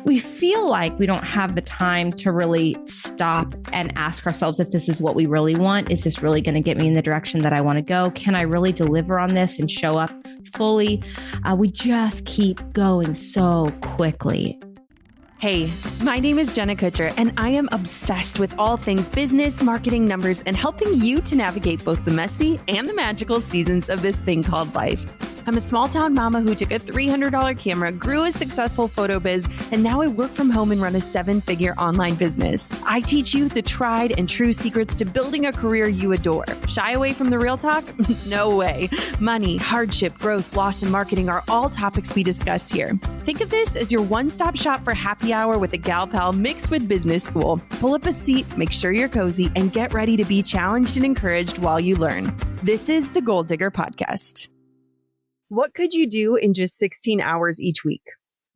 We feel like we don't have the time to really stop and ask ourselves if this is what we really want. Is this really going to get me in the direction that I want to go? Can I really deliver on this and show up fully? We just keep going so quickly. Hey, my name is Shay Cochrane, and I am obsessed with all things business, marketing, numbers, and helping you to navigate both the messy and the magical seasons of this thing called life. I'm a small town mama who took a $300 camera, grew a successful photo biz, and now I work from home and run a 7-figure online business. I teach you the tried and true secrets to building a career you adore. Shy away from the real talk? No way. Money, hardship, growth, loss, and marketing are all topics we discuss here. Think of this as your one-stop shop for happy hour with a gal pal mixed with business school. Pull up a seat, make sure you're cozy, and get ready to be challenged and encouraged while you learn. This is the Goal Digger Podcast. What could you do in just 16 hours each week?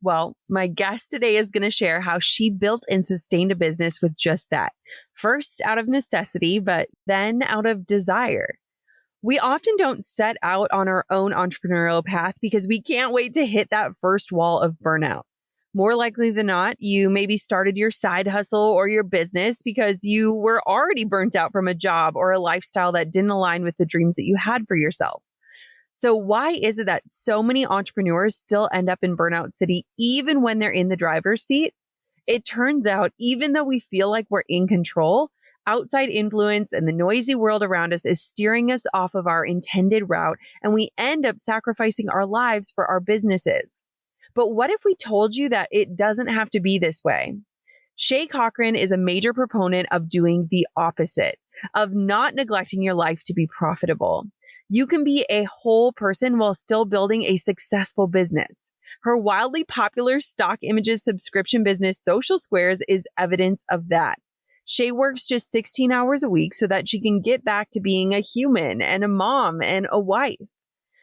Well, my guest today is going to share how she built and sustained a business with just that. First, out of necessity, but then out of desire. We often don't set out on our own entrepreneurial path because we can't wait to hit that first wall of burnout. More likely than not, you maybe started your side hustle or your business because you were already burnt out from a job or a lifestyle that didn't align with the dreams that you had for yourself. So why is it that so many entrepreneurs still end up in burnout city even when they're in the driver's seat? It turns out, even though we feel like we're in control, outside influence and the noisy world around us is steering us off of our intended route, and we end up sacrificing our lives for our businesses. But what if we told you that it doesn't have to be this way? Shay Cochrane is a major proponent of doing the opposite, of not neglecting your life to be profitable. You can be a whole person while still building a successful business. Her wildly popular stock images subscription business, Social Squares, is evidence of that. Shay works just 16 hours a week so that she can get back to being a human and a mom and a wife.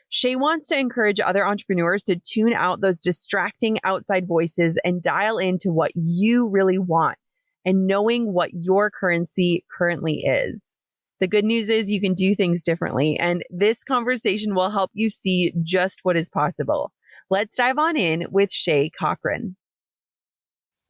Shay wants to encourage other entrepreneurs to tune out those distracting outside voices and dial into what you really want and knowing what your currency currently is. The good news is you can do things differently, and this conversation will help you see just what is possible. Let's dive on in with Shay Cochrane.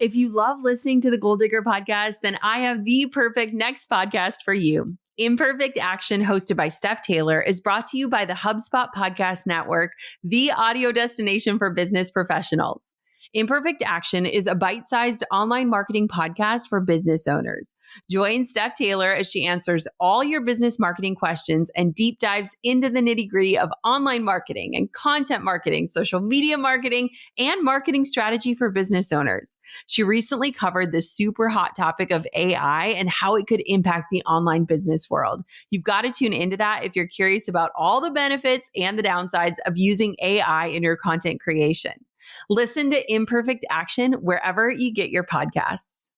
If you love listening to the Goal Digger Podcast, then I have the perfect next podcast for you. Imperfect Action, hosted by Steph Taylor, is brought to you by the HubSpot Podcast Network, the audio destination for business professionals. Imperfect Action is a bite-sized online marketing podcast for business owners. Join Steph Taylor as she answers all your business marketing questions and deep dives into the nitty-gritty of online marketing and content marketing, social media marketing, and marketing strategy for business owners. She recently covered the super hot topic of AI and how it could impact the online business world. You've got to tune into that if you're curious about all the benefits and the downsides of using AI in your content creation. Listen to Imperfect Action wherever you get your podcasts.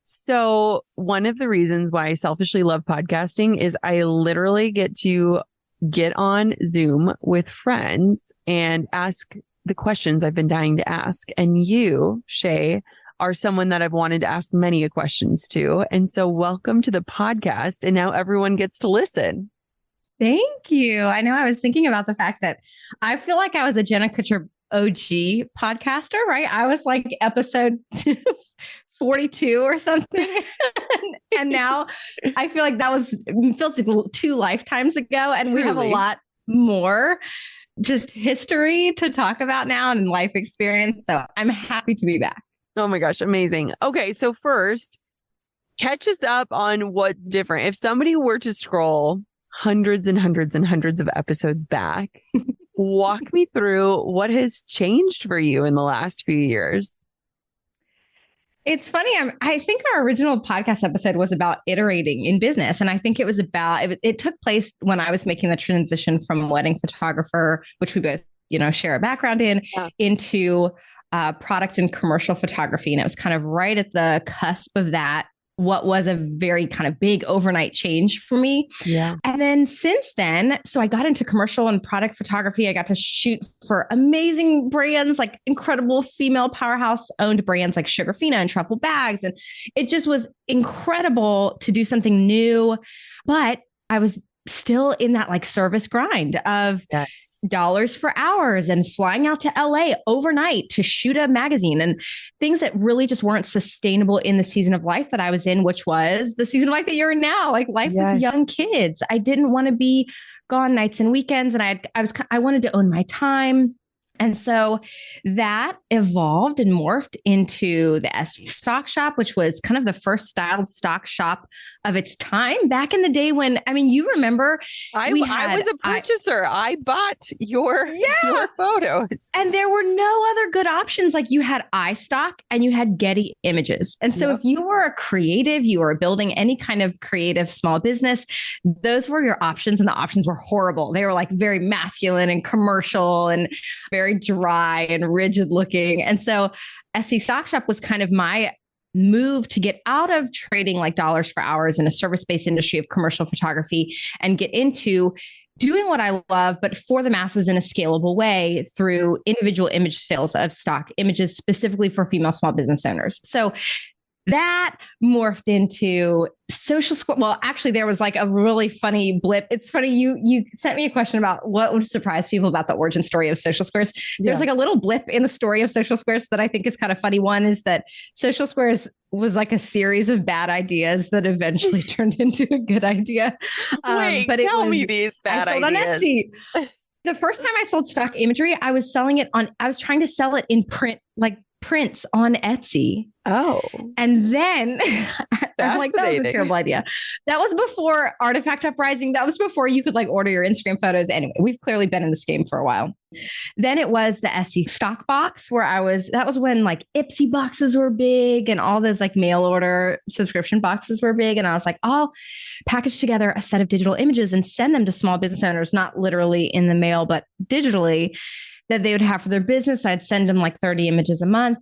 So one of the reasons why I selfishly love podcasting is I literally get to get on Zoom with friends and ask the questions I've been dying to ask. And you, Shay, are someone that I've wanted to ask many questions to. And so welcome to the podcast. And now everyone gets to listen. Thank you. I know I was thinking about the fact that I feel like I was a Shay Cochrane OG podcaster, right? I was like episode 42 or something. And now I feel like feels like 2 lifetimes ago. And we have a lot more just history to talk about now and life experience. So I'm happy to be back. Oh my gosh, amazing. Okay, so first, catch us up on what's different. If somebody were to scroll hundreds and hundreds and hundreds of episodes back, walk me through what has changed for you in the last few years. It's funny. I think our original podcast episode was about iterating in business. And I think it was it took place when I was making the transition from wedding photographer, which we both, share a background in, into product and commercial photography. And it was kind of right at the cusp of that, what was a very kind of big overnight change for me. Yeah. And then since then, so I got into commercial and product photography. I got to shoot for amazing brands, like incredible female powerhouse owned brands like Sugarfina and Truffle Bags. And it just was incredible to do something new. But I was still in that like service grind of Yes. dollars for hours and flying out to LA overnight to shoot a magazine and things that really just weren't sustainable in the season of life that I was in, which was the season of life that you're in now, like life with young kids. I didn't want to be gone nights and weekends. And I wanted to own my time. And so that evolved and morphed into the SE Stock Shop, which was kind of the first styled stock shop of its time back in the day when, I mean, you remember I was a purchaser. I bought your photos. And there were no other good options. Like you had iStock and you had Getty Images. And so if you were a creative, you were building any kind of creative small business, those were your options. And the options were horrible. They were like very masculine and commercial and very dry and rigid looking. And so SE Stock Shop was kind of my move to get out of trading like dollars for hours in a service-based industry of commercial photography and get into doing what I love, but for the masses in a scalable way through individual image sales of stock images, specifically for female small business owners. So that morphed into Social Square. Well, actually, there was like a really funny blip. It's funny. You sent me a question about what would surprise people about the origin story of Social Squares. There's like a little blip in the story of Social Squares that I think is kind of funny. One is that Social Squares was like a series of bad ideas that eventually turned into a good idea. Wait, but tell me these bad ideas. On Etsy. The first time I sold stock imagery, I was trying to sell it in print, like prints on Etsy. Oh. And then I'm like, that was a terrible idea. That was before Artifact Uprising. That was before you could like order your Instagram photos. Anyway, we've clearly been in this game for a while. Then it was the SE stock box where that was when like Ipsy boxes were big and all those like mail order subscription boxes were big. And I was like, I'll package together a set of digital images and send them to small business owners, not literally in the mail, but digitally, that they would have for their business. So I'd send them like 30 images a month.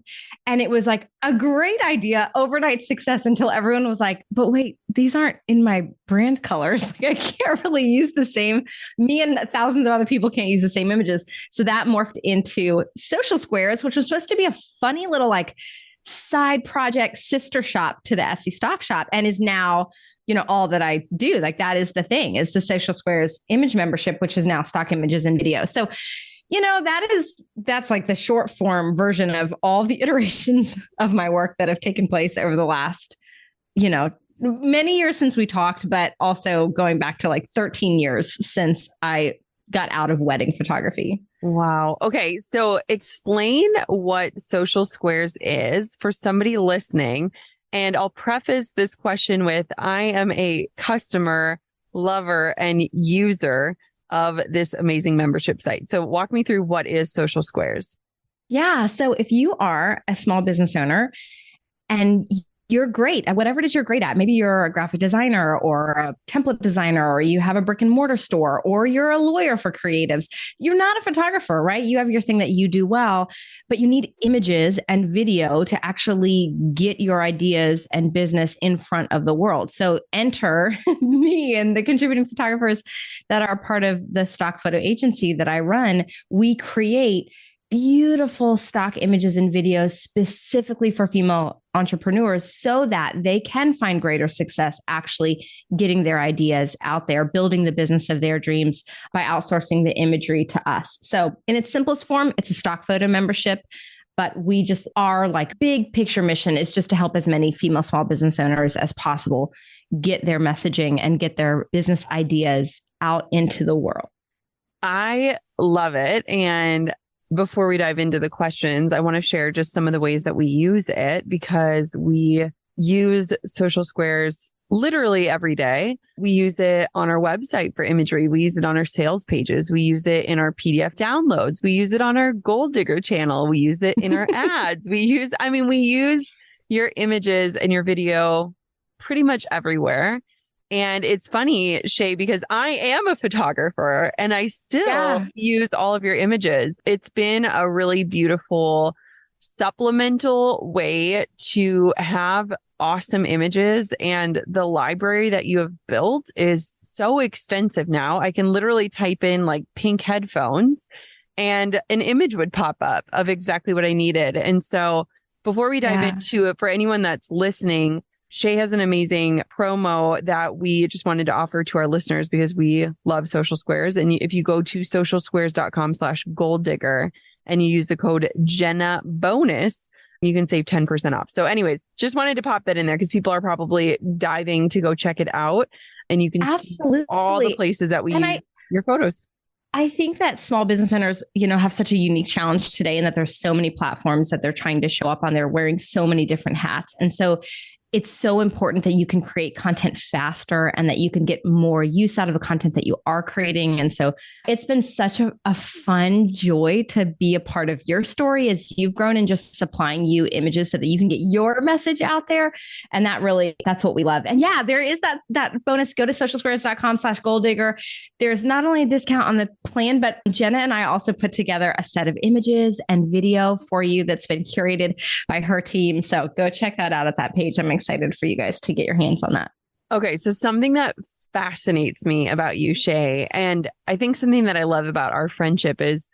And it was like a great idea, overnight success until everyone was like, but wait, these aren't in my brand colors. Like I can't really use the same. Me and thousands of other people can't use the same images. So that morphed into Social Squares, which was supposed to be a funny little like side project sister shop to the SE Stock Shop and is now, all that I do. Like that is the thing, is the Social Squares image membership, which is now stock images and video. So that's like the short form version of all the iterations of my work that have taken place over the last, many years since we talked, but also going back to like 13 years since I got out of wedding photography. Wow. Okay. So explain what Social Squares is for somebody listening. And I'll preface this question with, I am a customer, lover, and user of this amazing membership site. So walk me through, what is Social Squares? Yeah. So if you are a small business owner and you're great at whatever it is you're great at, maybe you're a graphic designer or a template designer, or you have a brick and mortar store, or you're a lawyer for creatives. You're not a photographer, right? You have your thing that you do well, but you need images and video to actually get your ideas and business in front of the world. So enter me and the contributing photographers that are part of the stock photo agency that I run. We create beautiful stock images and videos specifically for female entrepreneurs so that they can find greater success actually getting their ideas out there, building the business of their dreams by outsourcing the imagery to us. So in its simplest form, it's a stock photo membership, but we just our like big picture mission is just to help as many female small business owners as possible get their messaging and get their business ideas out into the world. I love it. And before we dive into the questions, I want to share just some of the ways that we use it, because we use Social Squares literally every day. We use it on our website for imagery. We use it on our sales pages. We use it in our PDF downloads. We use it on our Gold Digger channel. We use it in our ads. We use your images and your video pretty much everywhere. And it's funny, Shay, because I am a photographer and I still use all of your images. It's been a really beautiful supplemental way to have awesome images. And the library that you have built is so extensive now. I can literally type in like pink headphones and an image would pop up of exactly what I needed. And so before we dive into it, for anyone that's listening, Shay has an amazing promo that we just wanted to offer to our listeners because we love Social Squares. And if you go to socialsquares.com/goaldigger and you use the code Jenna bonus, you can save 10% off. So anyways, just wanted to pop that in there because people are probably diving to go check it out, and you can see all the places that we use your photos. I think that small business owners, have such a unique challenge today, and that there's so many platforms that they're trying to show up on. They're wearing so many different hats. And so it's so important that you can create content faster and that you can get more use out of the content that you are creating. And so it's been such a fun joy to be a part of your story as you've grown, and just supplying you images so that you can get your message out there. And that's what we love. And yeah, there is that bonus. Go to socialsquares.com/goaldigger. There's not only a discount on the plan, but Jenna and I also put together a set of images and video for you that's been curated by her team. So go check that out at that page. I'm excited for you guys to get your hands on that. Okay. So something that fascinates me about you, Shay, and I think something that I love about our friendship is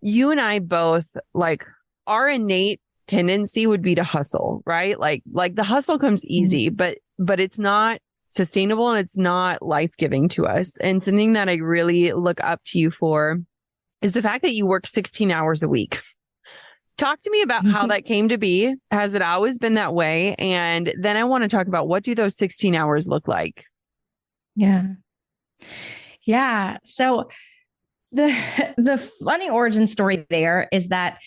you and I both, like, our innate tendency would be to hustle, right? Like the hustle comes easy, but it's not sustainable and it's not life-giving to us. And something that I really look up to you for is the fact that you work 16 hours a week. Talk to me about how that came to be. Has it always been that way? And then I want to talk about, what do those 16 hours look like? Yeah. So the funny origin story there is that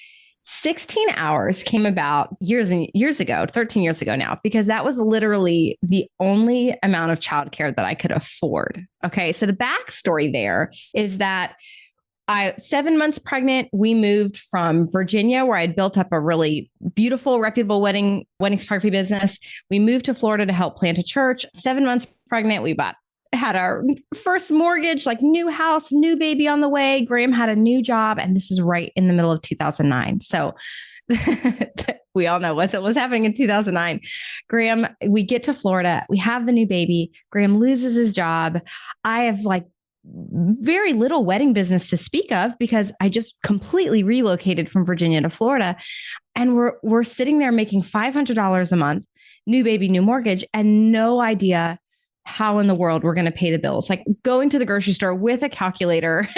16 hours came about years and years ago, 13 years ago now, because that was literally the only amount of childcare that I could afford. Okay. So the backstory there is that 7 months pregnant, we moved from Virginia, where I'd built up a really beautiful, reputable wedding photography business. We moved to Florida to help plant a church. 7 months pregnant, we had our first mortgage, like new house, new baby on the way. Graham had a new job, and this is right in the middle of 2009. So we all know what was happening in 2009. Graham, we get to Florida, we have the new baby. Graham loses his job. I have very little wedding business to speak of because I just completely relocated from Virginia to Florida. And we're sitting there making $500 a month, new baby, new mortgage, and no idea how in the world we're going to pay the bills. Like going to the grocery store with a calculator,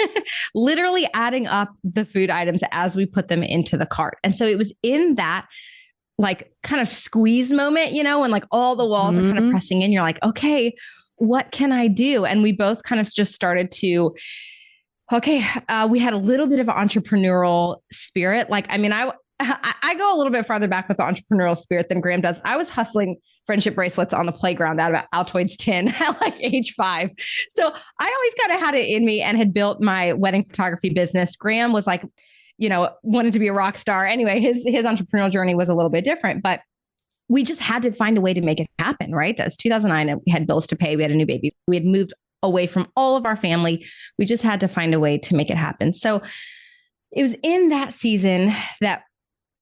literally adding up the food items as we put them into the cart. And so it was in that kind of squeeze moment, when all the walls are kind of pressing in, you're like, okay, what can I do? And we both kind of just started to, we had a little bit of an entrepreneurial spirit. I go a little bit farther back with the entrepreneurial spirit than Graham does. I was hustling friendship bracelets on the playground out of Altoids tin at age 5. So I always kind of had it in me and had built my wedding photography business. Graham was wanted to be a rock star. Anyway, his entrepreneurial journey was a little bit different, but we just had to find a way to make it happen, right? That was 2009 and we had bills to pay. We had a new baby. We had moved away from all of our family. We just had to find a way to make it happen. So it was in that season that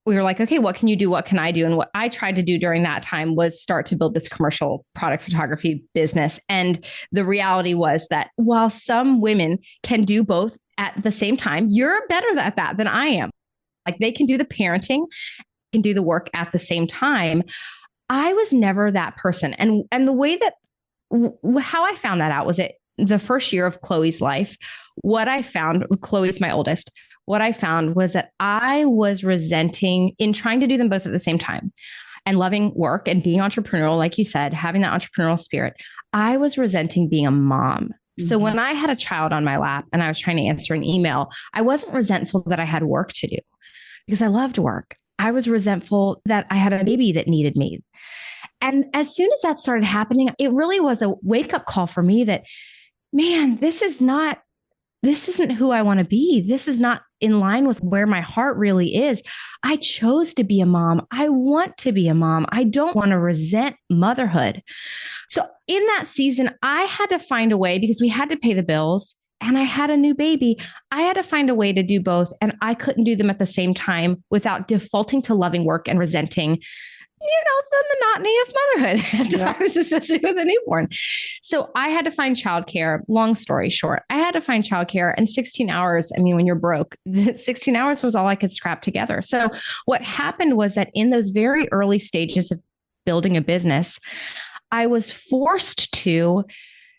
we were like, okay, what can you do? What can I do? And what I tried to do during that time was start to build this commercial product photography business. And the reality was that while some women can do both at the same time, you're better at that than I am. They can do the parenting, can do the work at the same time. I was never that person. And the way that, how I found that out was the first year of Chloe's life. What I found, Chloe's my oldest, what I found was that I was resenting in trying to do them both at the same time and loving work and being entrepreneurial, like you said, having that entrepreneurial spirit. I was resenting being a mom. So when I had a child on my lap and I was trying to answer an email, I wasn't resentful that I had work to do because I loved work. I was resentful that I had a baby that needed me. And as soon as that started happening, it really was a wake-up call for me that, man, this isn't who I want to be. This is not in line with where my heart really is. I chose to be a mom. I want to be a mom. I don't want to resent motherhood. So in that season, I had to find a way because we had to pay the bills and I had a new baby. I had to find a way to do both. And I couldn't do them at the same time without defaulting to loving work and resenting, the monotony of motherhood at times, especially with a newborn. So I had to find childcare. Long story short, I had to find childcare, and 16 hours. I mean, when you're broke, 16 hours was all I could scrap together. So what happened was that in those very early stages of building a business, I was forced to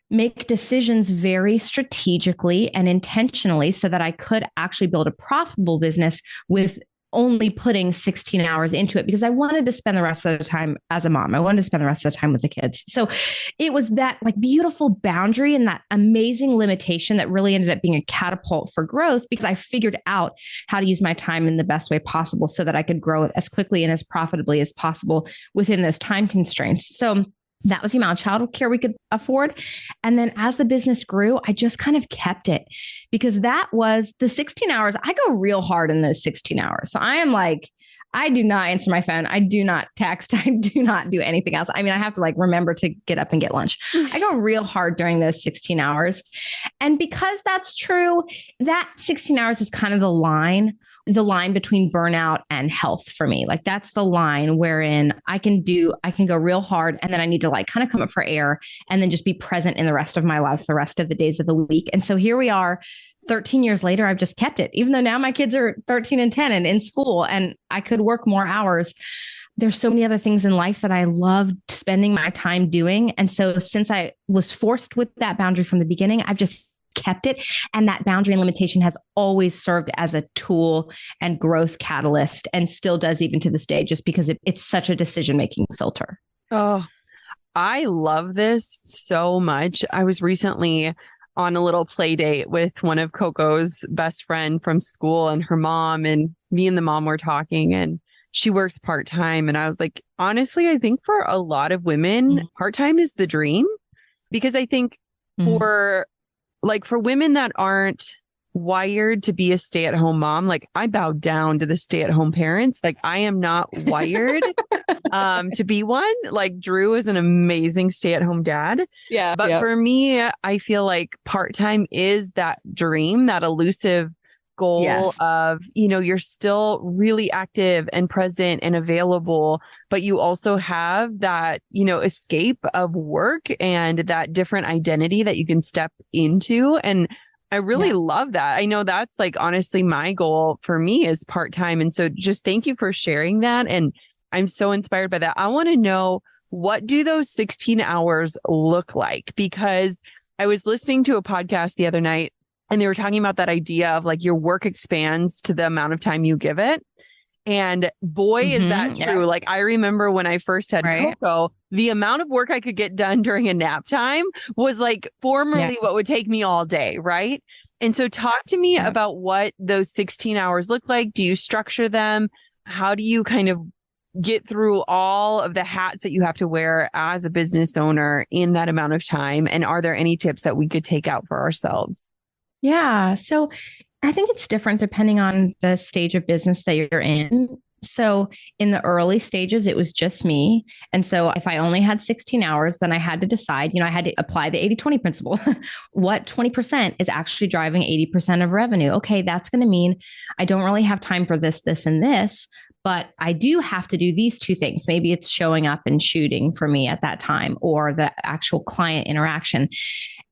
make decisions very strategically and intentionally so that I could actually build a profitable business with only putting 16 hours into it, because I wanted to spend the rest of the time as a mom. I wanted to spend the rest of the time with the kids. So it was that like beautiful boundary and that amazing limitation that really ended up being a catapult for growth, because I figured out how to use my time in the best way possible so that I could grow it as quickly and as profitably as possible within those time constraints. So that was the amount of childcare we could afford. And then as the business grew, I just kind of kept it, because that was the 16 hours. I go real hard in those 16 hours. So I am like, I do not answer my phone. I do not text. I do not do anything else. I mean, I have to like remember to get up and get lunch. I go real hard during those 16 hours. And because that's true, that 16 hours is kind of the line between burnout and health for me. Like that's the line wherein I can go real hard, and then I need to like kind of come up for air and then just be present in the rest of my life, the rest of the days of the week. And so here we are 13 years later, I've just kept it, even though now my kids are 13 and 10 and in school and I could work more hours. There's so many other things in life that I love spending my time doing. And so since I was forced with that boundary from the beginning, I've just kept it. And that boundary and limitation has always served as a tool and growth catalyst, and still does even to this day, just because it's such a decision-making filter. Oh, I love this so much. I was recently on a little play date with one of Coco's best friend from school and her mom, and me and the mom were talking, and she works part-time. And I was like, honestly, I think for a lot of women, part-time is the dream, because I think for women that aren't wired to be a stay-at-home mom, like I bow down to the stay-at-home parents. Like I am not wired to be one. Like Drew is an amazing stay-at-home dad. Yeah. But for me, I feel like part-time is that dream, that elusive goal of, you're still really active and present and available, but you also have that, escape of work and that different identity that you can step into. And I really love that. I know that's like, honestly, my goal for me is part-time. And so just thank you for sharing that. And I'm so inspired by that. I want to know, what do those 16 hours look like? Because I was listening to a podcast the other night, and they were talking about that idea of like your work expands to the amount of time you give it. And boy, is that true. Like I remember when I first had Coco, the amount of work I could get done during a nap time was like formerly what would take me all day. Right. And so talk to me about what those 16 hours look like. Do you structure them? How do you kind of get through all of the hats that you have to wear as a business owner in that amount of time? And are there any tips that we could take out for ourselves? Yeah. So I think it's different depending on the stage of business that you're in. So in the early stages, it was just me. And so if I only had 16 hours, then I had to decide, I had to apply the 80-20 principle. What 20% is actually driving 80% of revenue? Okay, that's going to mean I don't really have time for this, this, and this, but I do have to do these two things. Maybe it's showing up and shooting for me at that time, or the actual client interaction.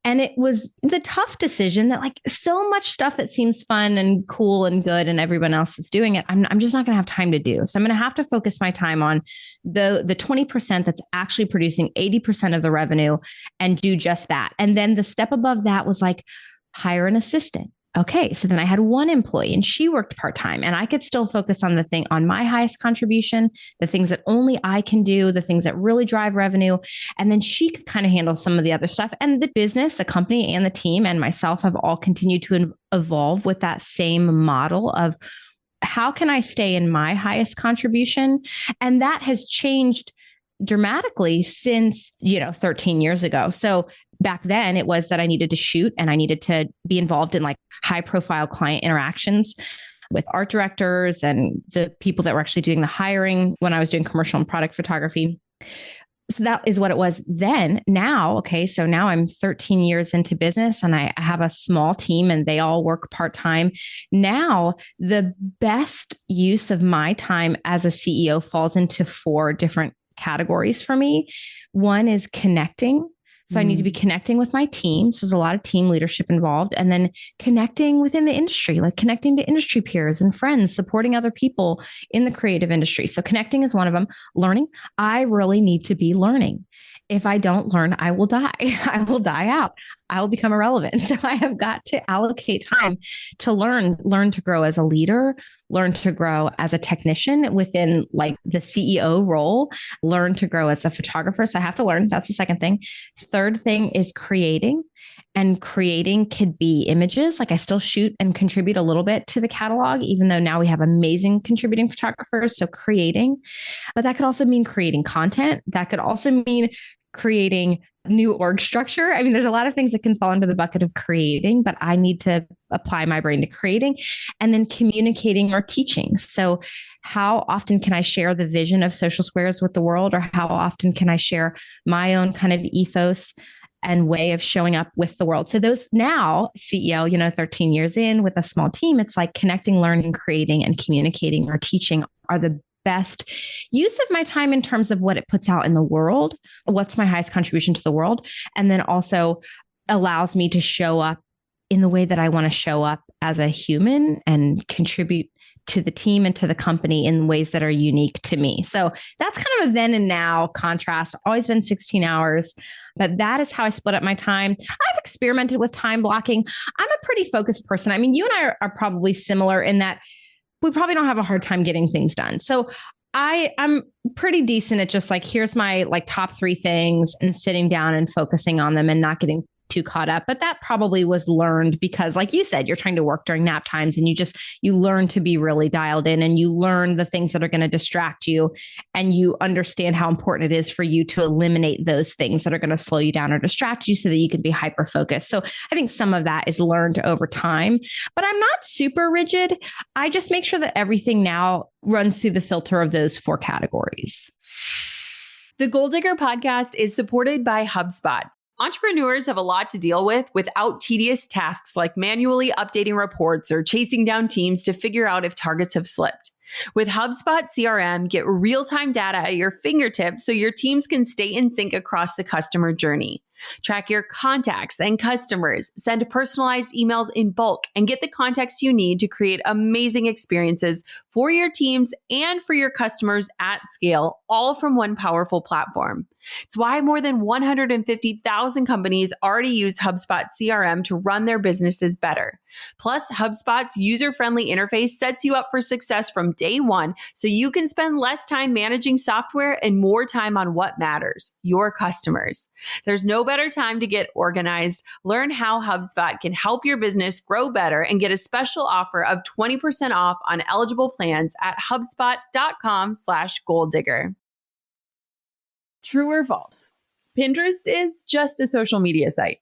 And it was the tough decision that like so much stuff that seems fun and cool and good and everyone else is doing it, I'm just not going to have time to do. So I'm going to have to focus my time on the 20% that's actually producing 80% of the revenue, and do just that. And then the step above that was like, hire an assistant. Okay. So then I had one employee and she worked part-time, and I could still focus on on my highest contribution, the things that only I can do, the things that really drive revenue. And then she could kind of handle some of the other stuff. And the business, the company, and the team and myself have all continued to evolve with that same model of how can I stay in my highest contribution? And that has changed dramatically since, 13 years ago. So back then it was that I needed to shoot and I needed to be involved in like high profile client interactions with art directors and the people that were actually doing the hiring when I was doing commercial and product photography. So that is what it was then. Now, so now I'm 13 years into business and I have a small team and they all work part-time. Now, the best use of my time as a CEO falls into 4 different categories for me. One is connecting. So I need to be connecting with my team. So there's a lot of team leadership involved, and then connecting within the industry, like connecting to industry peers and friends, supporting other people in the creative industry. So connecting is one of them. Learning. I really need to be learning. If I don't learn, I will die. I will die out. I will become irrelevant. So I have got to allocate time to learn to grow as a leader, learn to grow as a technician within like the CEO role, learn to grow as a photographer. So I have to learn. That's the second thing. Third thing is creating. And creating could be images. Like I still shoot and contribute a little bit to the catalog, even though now we have amazing contributing photographers. So creating, but that could also mean creating content. That could also mean creating new org structure. I mean, there's a lot of things that can fall into the bucket of creating, but I need to apply my brain to creating, and then communicating or teaching. So how often can I share the vision of Social Squares with the world? Or how often can I share my own kind of ethos and way of showing up with the world? So those now CEO, 13 years in with a small team, it's like connecting, learning, creating, and communicating or teaching are the best use of my time in terms of what it puts out in the world. What's my highest contribution to the world? And then also allows me to show up in the way that I want to show up as a human and contribute to the team and to the company in ways that are unique to me. So that's kind of a then and now contrast. Always been 16 hours, but that is how I split up my time. I've experimented with time blocking. I'm a pretty focused person. I mean, you and I are probably similar in that we probably don't have a hard time getting things done. So I'm pretty decent at just like, here's my like top 3 things and sitting down and focusing on them and not getting too caught up. But that probably was learned because, like you said, you're trying to work during nap times and you learn to be really dialed in, and you learn the things that are going to distract you, and you understand how important it is for you to eliminate those things that are going to slow you down or distract you so that you can be hyper focused. So I think some of that is learned over time, but I'm not super rigid. I just make sure that everything now runs through the filter of those 4 categories. The Goal Digger podcast is supported by HubSpot. Entrepreneurs have a lot to deal with without tedious tasks like manually updating reports or chasing down teams to figure out if targets have slipped. With HubSpot CRM, get real-time data at your fingertips so your teams can stay in sync across the customer journey. Track your contacts and customers, send personalized emails in bulk, and get the context you need to create amazing experiences for your teams and for your customers at scale, all from one powerful platform. It's why more than 150,000 companies already use HubSpot CRM to run their businesses better. Plus, HubSpot's user-friendly interface sets you up for success from day one, so you can spend less time managing software and more time on what matters, your customers. There's no better time to get organized. Learn how HubSpot can help your business grow better and get a special offer of 20% off on eligible plans at HubSpot.com/goaldigger. True or false? Pinterest is just a social media site.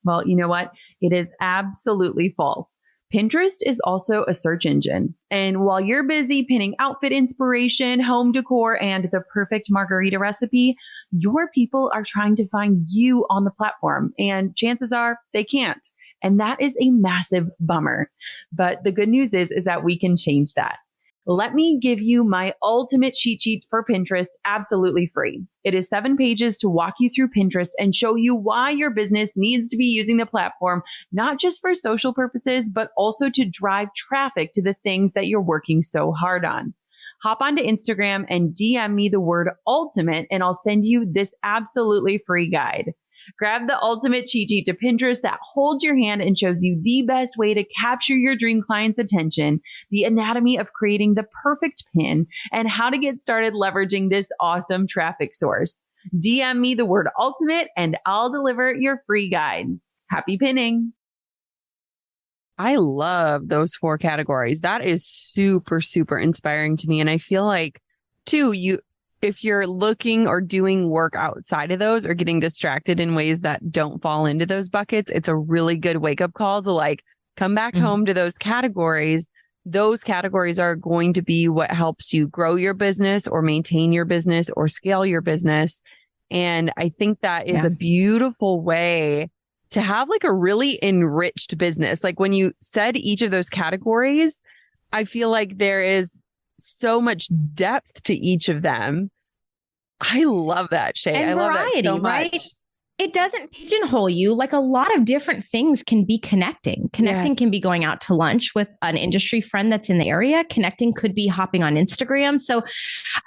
Well, you know what? It is absolutely false. Pinterest is also a search engine. And while you're busy pinning outfit inspiration, home decor, and the perfect margarita recipe, your people are trying to find you on the platform. And chances are they can't. And that is a massive bummer. But the good news is that we can change that. Let me give you my ultimate cheat sheet for Pinterest absolutely free. It is 7 pages to walk you through Pinterest and show you why your business needs to be using the platform, not just for social purposes, but also to drive traffic to the things that you're working so hard on. Hop onto Instagram and DM me the word ultimate, and I'll send you this absolutely free guide. Grab the ultimate cheat sheet to Pinterest that holds your hand and shows you the best way to capture your dream client's attention, the anatomy of creating the perfect pin, and how to get started leveraging this awesome traffic source. DM me the word ultimate and I'll deliver your free guide. Happy pinning. I love those 4 categories. That is super, super inspiring to me. And I feel like, too, if you're looking or doing work outside of those or getting distracted in ways that don't fall into those buckets, it's a really good wake-up call to like come back home to those categories. Those categories are going to be what helps you grow your business or maintain your business or scale your business. And I think that is a beautiful way to have like a really enriched business. Like when you said each of those categories, I feel like there is so much depth to each of them. I love that, Shay. And I variety, love that so much. right? it doesn't pigeonhole you. Like a lot of different things can be connecting. Connecting can be going out to lunch with an industry friend that's in the area. Connecting could be hopping on Instagram. So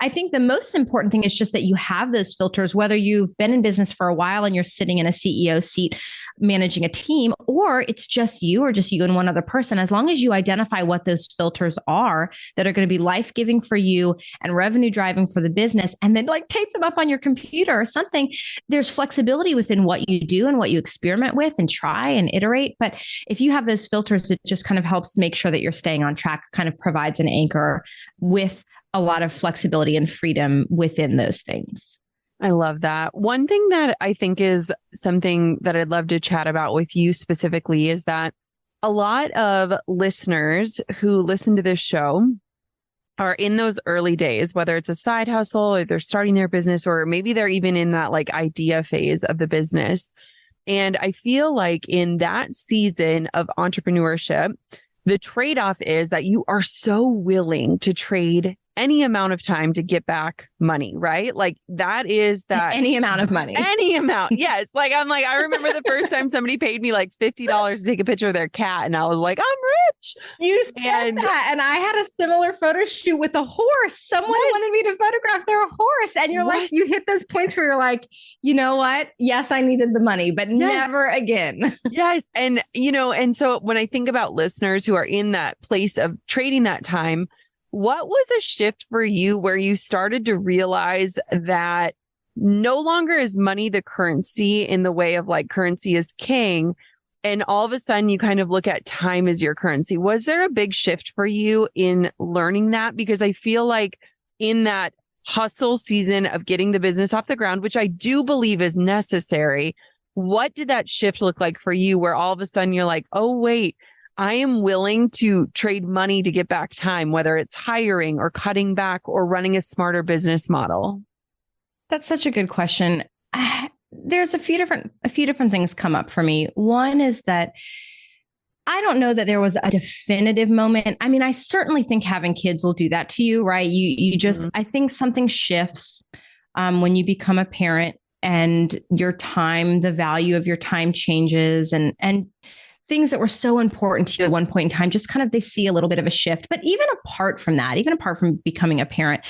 I think the most important thing is just that you have those filters, whether you've been in business for a while and you're sitting in a CEO seat managing a team, or it's just you or just you and one other person. As long as you identify what those filters are that are going to be life-giving for you and revenue driving for the business, and then like tape them up on your computer or something, there's flexibility within what you do and what you experiment with and try and iterate. But if you have those filters, it just kind of helps make sure that you're staying on track, kind of provides an anchor with a lot of flexibility and freedom within those things. I love that. One thing that I think is something that I'd love to chat about with you specifically is that a lot of listeners who listen to this show are in those early days, whether it's a side hustle or they're starting their business, or maybe they're even in that like idea phase of the business. And I feel like in that season of entrepreneurship, the trade-off is that you are so willing to trade any amount of time to get back money, right? Like that is that any amount of money, any amount. Yes. Like, I remember the first time somebody paid me like $50 to take a picture of their cat. And I was like, I'm rich. You said that. And I had a similar photo shoot with a horse. Someone wanted me to photograph their horse. And you're like, you hit those points where you're like, you know what? Yes, I needed the money, but never again. Yes. And, and so when I think about listeners who are in that place of trading that time, what was a shift for you where you started to realize that no longer is money the currency in the way of like currency is king, and all of a sudden you kind of look at time as your currency? Was there a big shift for you in learning that? Because I feel like in that hustle season of getting the business off the ground, which I do believe is necessary, what did that shift look like for you where all of a sudden you're like, oh, wait, I am willing to trade money to get back time, whether it's hiring or cutting back or running a smarter business model? That's such a good question. There's a few different things come up for me. One is that I don't know that there was a definitive moment. I mean, I certainly think having kids will do that to you, right? You just, I think something shifts when you become a parent, and your time, the value of your time changes, and things that were so important to you at one point in time, just kind of, they see a little bit of a shift. But even apart from that, even apart from becoming a parent,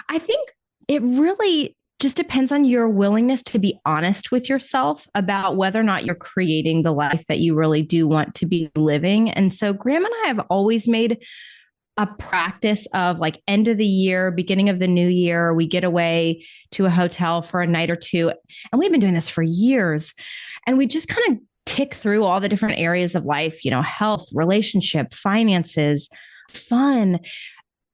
I think it really just depends on your willingness to be honest with yourself about whether or not you're creating the life that you really do want to be living. And so Graham and I have always made a practice of like end of the year, beginning of the new year, we get away to a hotel for a night or two. And we've been doing this for years. And we just kind of tick through all the different areas of life, health, relationship, finances, fun,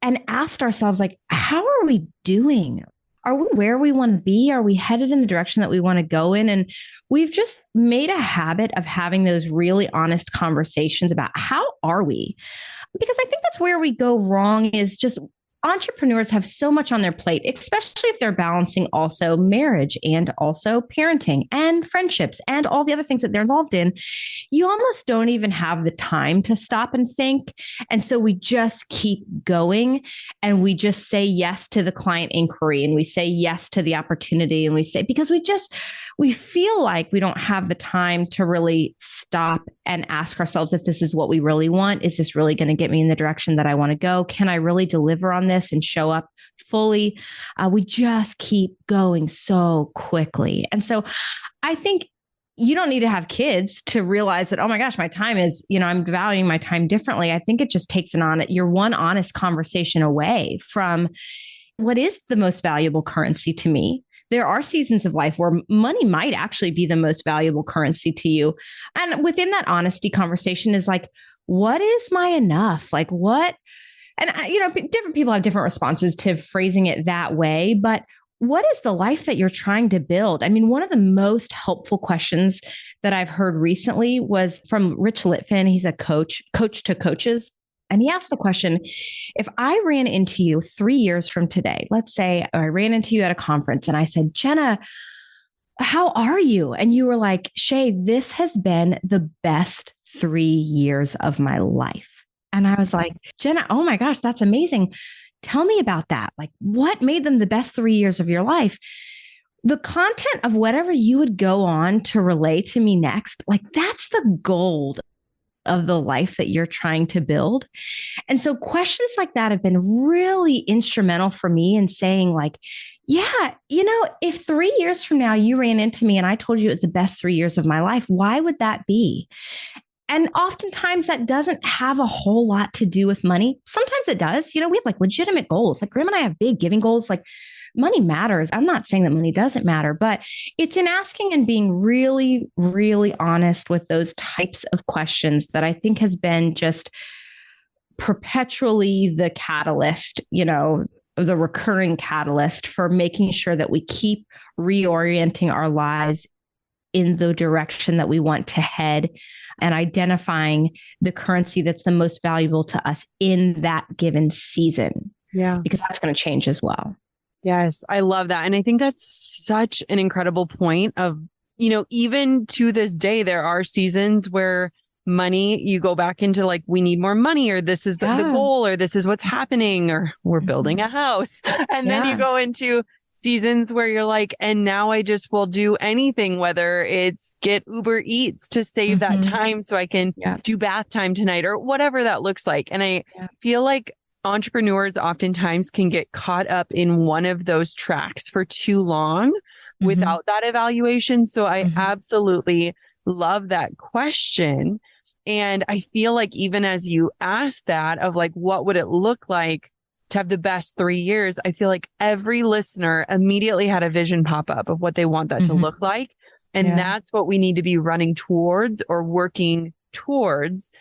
and asked ourselves, like, how are we doing? Are we where we want to be? Are we headed in the direction that we want to go in? And we've just made a habit of having those really honest conversations about how are we? Because I think that's where we go wrong, is just entrepreneurs have so much on their plate, especially if they're balancing also marriage and also parenting and friendships and all the other things that they're involved in. You almost don't even have the time to stop and think. And so we just keep going, and we just say yes to the client inquiry, and we say yes to the opportunity, and we say, because we feel like we don't have the time to really stop and ask ourselves if this is what we really want. Is this really going to get me in the direction that I want to go? Can I really deliver on this and show up fully? We just keep going so quickly. And so I think you don't need to have kids to realize that, oh my gosh, my time is, I'm valuing my time differently. I think it just takes your one honest conversation away from what is the most valuable currency to me. There are seasons of life where money might actually be the most valuable currency to you. And within that honesty conversation is like, what is my enough? Like what? And, different people have different responses to phrasing it that way. But what is the life that you're trying to build? I mean, one of the most helpful questions that I've heard recently was from Rich Litvin. He's a coach to coaches. And he asked the question, if I ran into you 3 years from today, let's say I ran into you at a conference and I said, Jenna, how are you? And you were like, Shay, this has been the best 3 years of my life. And I was like, Jenna, oh my gosh, that's amazing. Tell me about that. Like, what made them the best 3 years of your life? the content of whatever you would go on to relay to me next, like that's the gold of the life that you're trying to build. And so questions like that have been really instrumental for me in saying like, yeah, if 3 years from now you ran into me and I told you it was the best 3 years of my life, why would that be? And oftentimes that doesn't have a whole lot to do with money. Sometimes it does. We have like legitimate goals. Like Graham and I have big giving goals. Like money matters. I'm not saying that money doesn't matter, but it's in asking and being really, really honest with those types of questions that I think has been just perpetually the catalyst, the recurring catalyst for making sure that we keep reorienting our lives in the direction that we want to head and identifying the currency that's the most valuable to us in that given season. Yeah. Because that's going to change as well. Yes, I love that. And I think that's such an incredible point of, even to this day, there are seasons where money, you go back into like, we need more money, or this is the goal, or this is what's happening, or we're building a house. And then you go into seasons where you're like, and now I just will do anything, whether it's get Uber Eats to save that time so I can do bath time tonight or whatever that looks like. And I feel like entrepreneurs oftentimes can get caught up in one of those tracks for too long without that evaluation. So I absolutely love that question. And I feel like even as you asked that of like, what would it look like to have the best 3 years? I feel like every listener immediately had a vision pop up of what they want that to look like. And that's what we need to be running towards or working towards.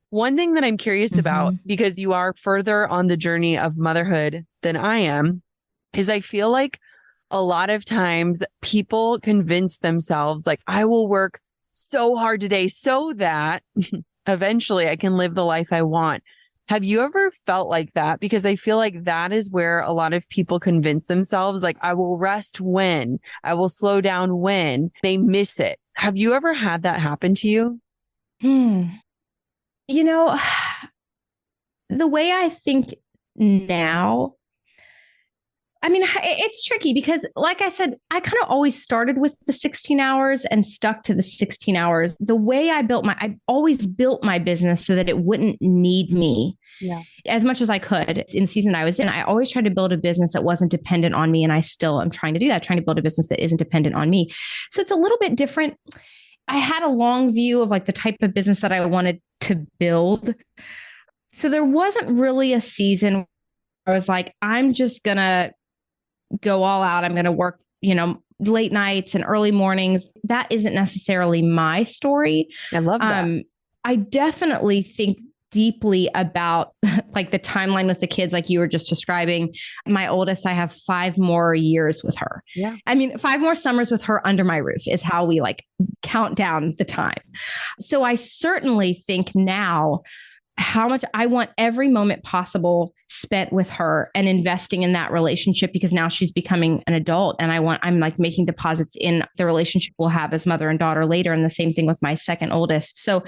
One thing that I'm curious about, because you are further on the journey of motherhood than I am, is I feel like a lot of times people convince themselves like, I will work so hard today so that eventually I can live the life I want. Have you ever felt like that? Because I feel like that is where a lot of people convince themselves, like, I will rest when, I will slow down when they miss it. Have you ever had that happen to you? The way I think now, I mean, it's tricky because like I said, I kind of always started with the 16 hours and stuck to the 16 hours. The way I always built my business so that it wouldn't need me as much as I could. In the season I was in, I always tried to build a business that wasn't dependent on me. And I still am trying to do that, trying to build a business that isn't dependent on me. So it's a little bit different. I had a long view of like the type of business that I wanted to build. So there wasn't really a season where I was like, I'm just going to go all out. I'm going to work, late nights and early mornings. That isn't necessarily my story. I love that. I definitely think deeply about like the timeline with the kids, like you were just describing. My oldest, I have 5 more years with her. Yeah. I mean, 5 more summers with her under my roof is how we like count down the time. So I certainly think now how much I want every moment possible spent with her and investing in that relationship, because now she's becoming an adult and I'm like making deposits in the relationship we'll have as mother and daughter later. And the same thing with my second oldest. So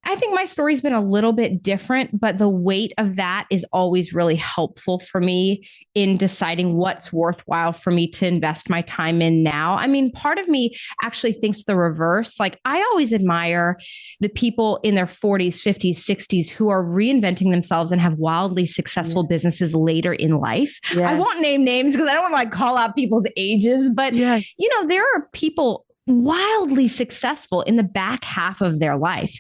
I think my story's been a little bit different, but the weight of that is always really helpful for me in deciding what's worthwhile for me to invest my time in now. I mean, part of me actually thinks the reverse. Like I always admire the people in their 40s, 50s, 60s who are reinventing themselves and have wildly successful businesses later in life. I won't name names because I don't want to like call out people's ages, but there are people wildly successful in the back half of their life.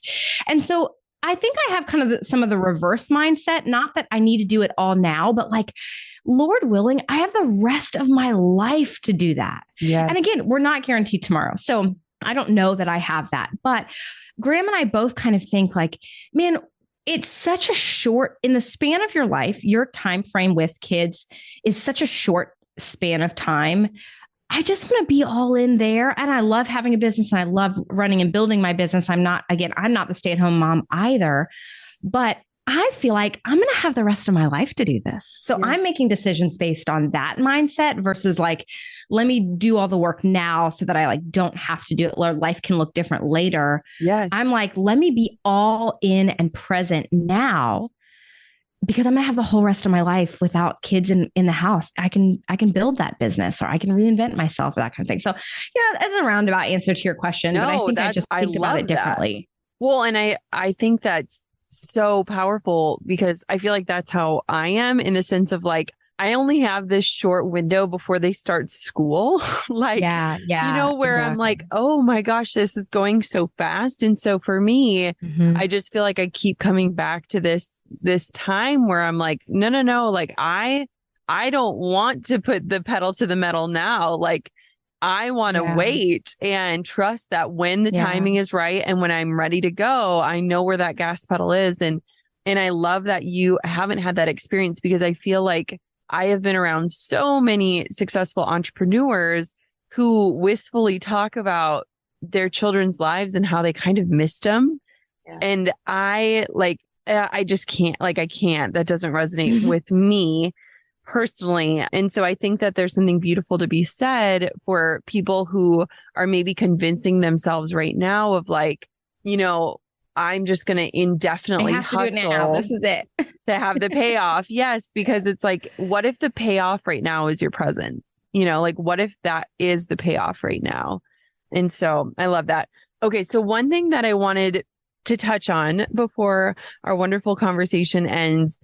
And so I think I have kind of some of the reverse mindset, not that I need to do it all now, but like, Lord willing, I have the rest of my life to do that. Yes. And again, we're not guaranteed tomorrow. So I don't know that I have that, but Graham and I both kind of think like, man, it's such a short, in the span of your life, your time frame with kids is such a short span of time. I just want to be all in there. And I love having a business and I love running and building my business. I'm not the stay-at-home mom either, but I feel like I'm going to have the rest of my life to do this. So I'm making decisions based on that mindset versus like, let me do all the work now so that I like don't have to do it. Life can look different later. Yes. I'm like, let me be all in and present now because I'm going to have the whole rest of my life without kids in the house. I can build that business, or I can reinvent myself, or that kind of thing. So yeah, that's a roundabout answer to your question, but I think I just think about it differently. Well, and I think that's so powerful because I feel like that's how I am, in the sense of like, I only have this short window before they start school. Like, yeah, where exactly. I'm like, oh my gosh, this is going so fast. And so for me, I just feel like I keep coming back to this time where I'm like, no, like I don't want to put the pedal to the metal now. Like, I want to wait and trust that when the timing is right and when I'm ready to go, I know where that gas pedal is. And I love that you haven't had that experience, because I feel like I have been around so many successful entrepreneurs who wistfully talk about their children's lives and how they kind of missed them. Yeah. And I just can't, I can't, that doesn't resonate with me personally. And so I think that there's something beautiful to be said for people who are maybe convincing themselves right now of like, I'm just going to indefinitely hustle. To do it now. This is it. To have the payoff. Yes, because it's like, what if the payoff right now is your presence? What if that is the payoff right now? And so I love that. Okay, so one thing that I wanted to touch on before our wonderful conversation ends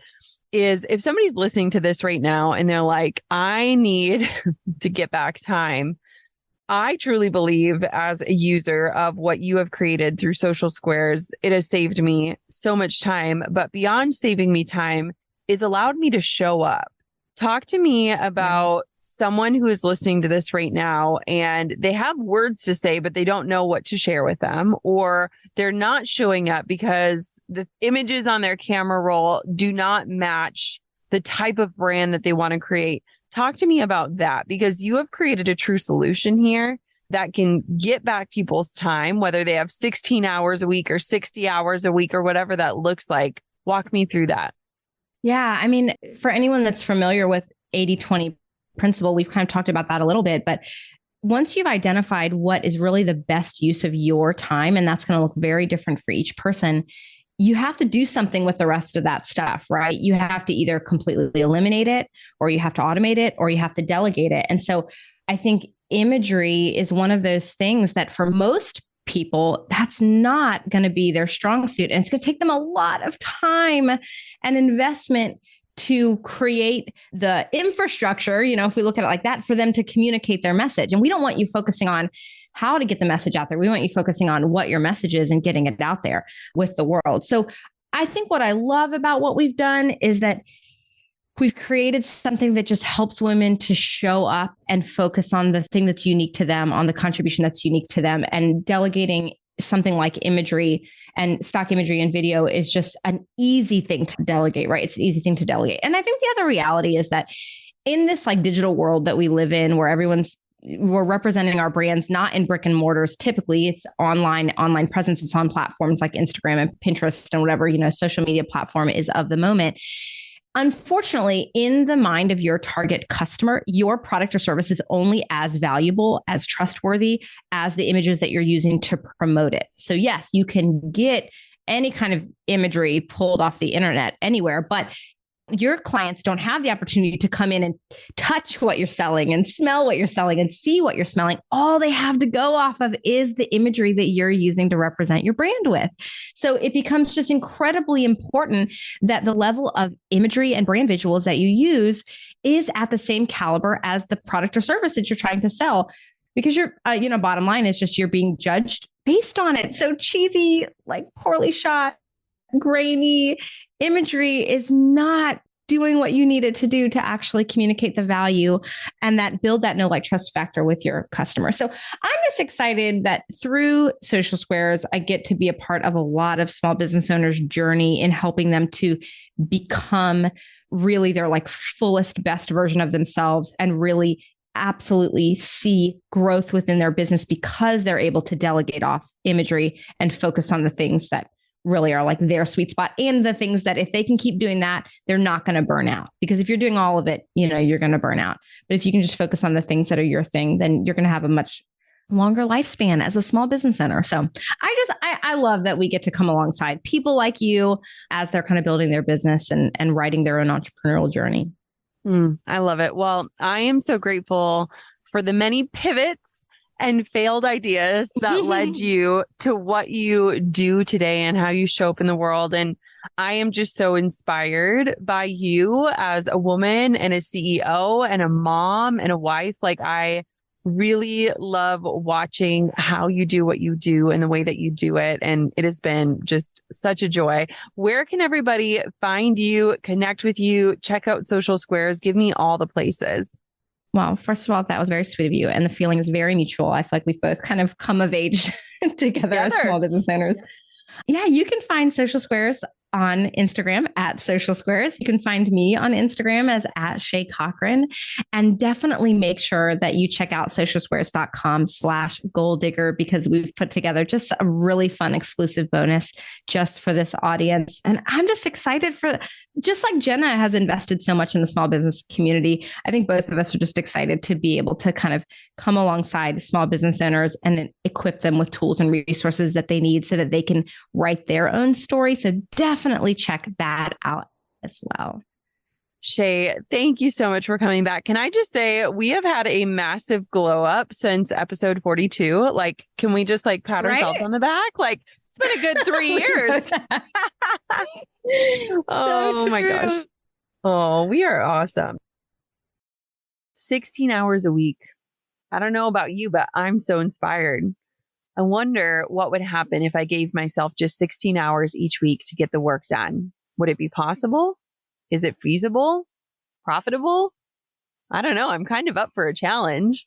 is, if somebody's listening to this right now and they're like, I need to get back time. I truly believe, as a user of what you have created through Social Squares, it has saved me so much time. But beyond saving me time, it's allowed me to show up. Talk to me about someone who is listening to this right now and they have words to say, but they don't know what to share with them, or they're not showing up because the images on their camera roll do not match the type of brand that they want to create. Talk to me about that, because you have created a true solution here that can get back people's time, whether they have 16 hours a week or 60 hours a week or whatever that looks like. Walk me through that. Yeah. I mean, for anyone that's familiar with 80-20 principle, we've kind of talked about that a little bit, but once you've identified what is really the best use of your time, and that's going to look very different for each person, you have to do something with the rest of that stuff, right? You have to either completely eliminate it, or you have to automate it, or you have to delegate it. And so I think imagery is one of those things that for most people, that's not going to be their strong suit. And it's going to take them a lot of time and investment to create the infrastructure, if we look at it like that, for them to communicate their message. And we don't want you focusing on how to get the message out there. We want you focusing on what your message is and getting it out there with the world. So I think what I love about what we've done is that we've created something that just helps women to show up and focus on the thing that's unique to them, on the contribution that's unique to them. And delegating something like imagery and stock imagery and video is just an easy thing to delegate, right? It's an easy thing to delegate. And I think the other reality is that in this digital world that we live in, where we're representing our brands, not in brick and mortars. Typically it's online presence. It's on platforms like Instagram and Pinterest and whatever, social media platform is of the moment. Unfortunately, in the mind of your target customer, your product or service is only as valuable, as trustworthy as the images that you're using to promote it. So yes, you can get any kind of imagery pulled off the internet anywhere, but your clients don't have the opportunity to come in and touch what you're selling and smell what you're selling and see what you're smelling. All they have to go off of is the imagery that you're using to represent your brand with. So it becomes just incredibly important that the level of imagery and brand visuals that you use is at the same caliber as the product or service that you're trying to sell. Because bottom line is just you're being judged based on it. So cheesy, poorly shot, grainy imagery is not doing what you need it to do to actually communicate the value and that build that know, like, trust factor with your customer. So I'm just excited that through Social Squares, I get to be a part of a lot of small business owners' journey in helping them to become really their fullest, best version of themselves and really absolutely see growth within their business because they're able to delegate off imagery and focus on the things that really are their sweet spot, and the things that if they can keep doing that, they're not going to burn out. Because if you're doing all of it, you're going to burn out. But if you can just focus on the things that are your thing, then you're going to have a much longer lifespan as a small business owner. So I love that we get to come alongside people like you as they're kind of building their business and writing their own entrepreneurial journey. I love it. Well, I am so grateful for the many pivots and failed ideas that led you to what you do today and how you show up in the world. And I am just so inspired by you as a woman and a CEO and a mom and a wife. Like, I really love watching how you do what you do and the way that you do it. And it has been just such a joy. Where can everybody find you, connect with you, check out Social Squares? Give me all the places. Well, first of all, that was very sweet of you. And the feeling is very mutual. I feel like we've both kind of come of age together as small business owners. Yeah, you can find Social Squares on Instagram at Social Squares. You can find me on Instagram as at Shay Cochrane, and definitely make sure that you check out socialsquares.com/goaldigger, because we've put together just a really fun exclusive bonus just for this audience. And I'm just excited for, just like Jenna has invested so much in the small business community, I think both of us are just excited to be able to kind of come alongside small business owners and equip them with tools and resources that they need so that they can write their own story. So definitely check that out as well. Shay, thank you so much for coming back. Can I just say, we have had a massive glow up since episode 42. Like, can we just like pat ourselves on the back? Like, it's been a good 3 years. Oh my gosh. Oh, we are awesome. 16 hours a week. I don't know about you, but I'm so inspired. I wonder what would happen if I gave myself just 16 hours each week to get the work done. Would it be possible? Is it feasible? Profitable? I don't know. I'm kind of up for a challenge.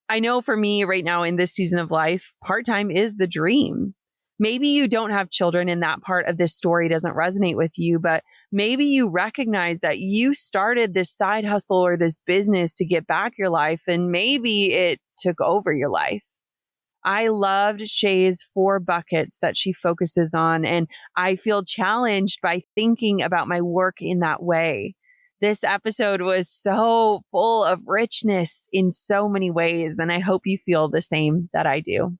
I know for me right now in this season of life, part-time is the dream. Maybe you don't have children and that part of this story doesn't resonate with you, but maybe you recognize that you started this side hustle or this business to get back your life, and maybe it took over your life. I loved Shay's 4 buckets that she focuses on, and I feel challenged by thinking about my work in that way. This episode was so full of richness in so many ways, and I hope you feel the same that I do.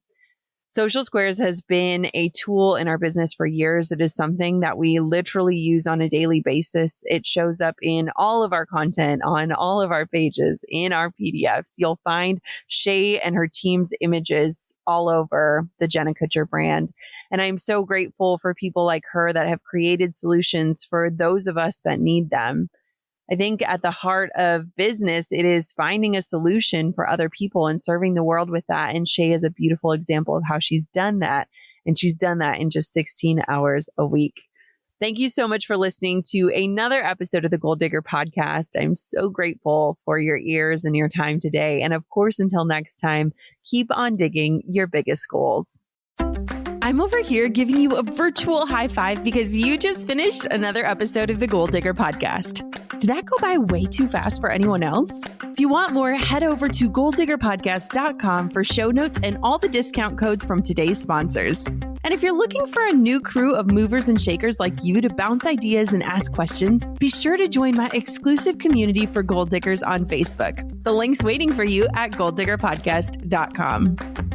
Social Squares has been a tool in our business for years. It is something that we literally use on a daily basis. It shows up in all of our content, on all of our pages, in our PDFs. You'll find Shay and her team's images all over the Jenna Kutcher brand. And I'm so grateful for people like her that have created solutions for those of us that need them. I think at the heart of business, it is finding a solution for other people and serving the world with that. And Shay is a beautiful example of how she's done that. And she's done that in just 16 hours a week. Thank you so much for listening to another episode of the Goal Digger podcast. I'm so grateful for your ears and your time today. And of course, until next time, keep on digging your biggest goals. I'm over here giving you a virtual high five because you just finished another episode of the Goal Digger podcast. Did that go by way too fast for anyone else? If you want more, head over to goaldiggerpodcast.com for show notes and all the discount codes from today's sponsors. And if you're looking for a new crew of movers and shakers like you to bounce ideas and ask questions, be sure to join my exclusive community for Goal Diggers on Facebook. The link's waiting for you at goaldiggerpodcast.com.